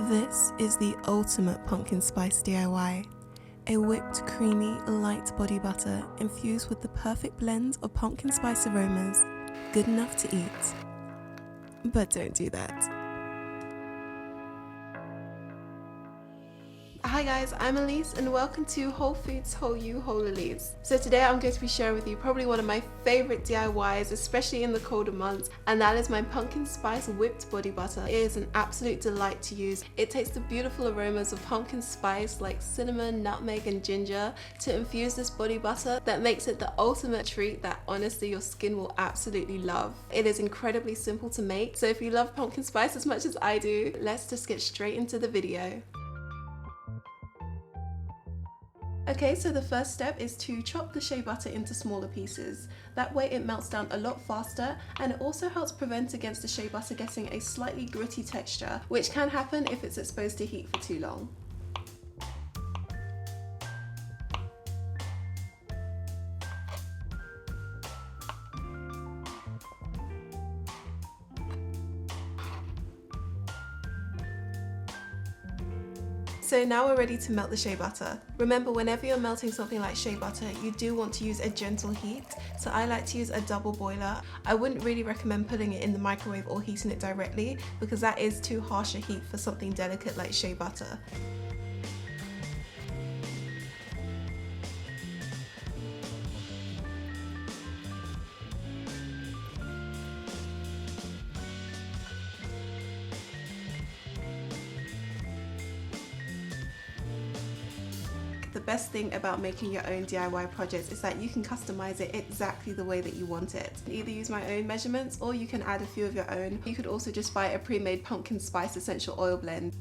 This is the ultimate pumpkin spice DIY. A whipped, creamy, light body butter infused with the perfect blend of pumpkin spice aromas, good enough to eat. But don't do that. Hi guys, I'm Elise and welcome to Whole Foods, Whole You, WholeElise. So today I'm going to be sharing with you probably one of my favorite DIYs, especially in the colder months, and that is my pumpkin spice whipped body butter. It is an absolute delight to use. It takes the beautiful aromas of pumpkin spice like cinnamon, nutmeg and ginger to infuse this body butter that makes it the ultimate treat that honestly your skin will absolutely love. It is incredibly simple to make, so if you love pumpkin spice as much as I do, let's just get straight into the video. Okay, so the first step is to chop the shea butter into smaller pieces. That way it melts down a lot faster, and it also helps prevent against the shea butter getting a slightly gritty texture, which can happen if it's exposed to heat for too long. So now we're ready to melt the shea butter. Remember, whenever you're melting something like shea butter, you do want to use a gentle heat. So I like to use a double boiler. I wouldn't really recommend putting it in the microwave or heating it directly because that is too harsh a heat for something delicate like shea butter. The best thing about making your own DIY projects is that you can customize it exactly the way that you want it. Either use my own measurements or you can add a few of your own. You could also just buy a pre-made pumpkin spice essential oil blend.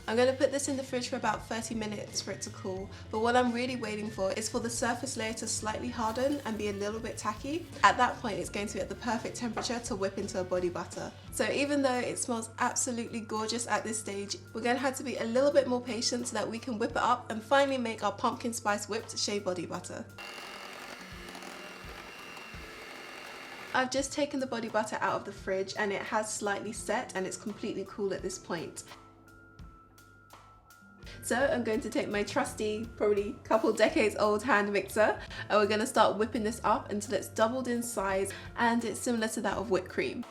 I'm going to put this in the fridge for about 30 minutes for it to cool, but what I'm really waiting for is for the surface layer to slightly harden and be a little bit tacky. At that point it's going to be at the perfect temperature to whip into a body butter. So even though it smells absolutely gorgeous at this stage, we're going to have to be a little bit more patient so that we can whip it up and finally make our pumpkin spice whipped shea body butter. I've just taken the body butter out of the fridge and it has slightly set and it's completely cool at this point. So I'm going to take my trusty, probably couple decades old hand mixer, and we're going to start whipping this up until it's doubled in size and it's similar to that of whipped cream.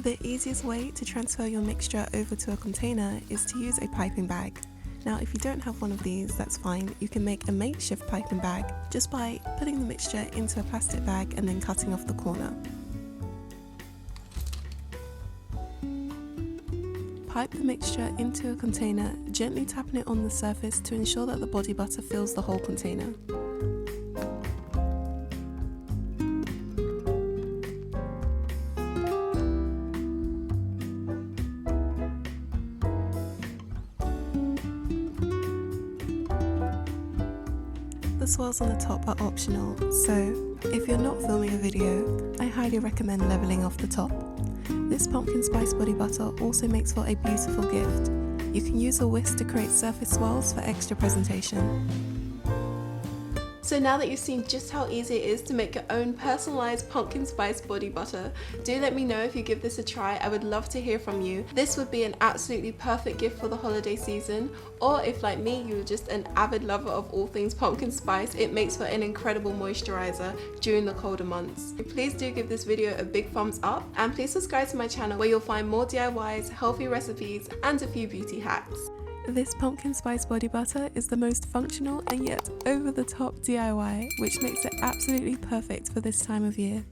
The easiest way to transfer your mixture over to a container is to use a piping bag. Now if you don't have one of these, that's fine. You can make a makeshift piping bag just by putting the mixture into a plastic bag and then cutting off the corner. Pipe the mixture into a container, gently tapping it on the surface to ensure that the body butter fills the whole container. The swirls on the top are optional, so if you're not filming a video, I highly recommend leveling off the top. This pumpkin spice body butter also makes for a beautiful gift. You can use a whisk to create surface swirls for extra presentation. So now that you've seen just how easy it is to make your own personalized pumpkin spice body butter, do let me know if you give this a try. I would love to hear from you. This would be an absolutely perfect gift for the holiday season, or if like me you're just an avid lover of all things pumpkin spice, it makes for an incredible moisturizer during the colder months. Please do give this video a big thumbs up, and please subscribe to my channel where you'll find more DIYs, healthy recipes and a few beauty hacks. This pumpkin spice body butter is the most functional and yet over the top DIY, which makes it absolutely perfect for this time of year.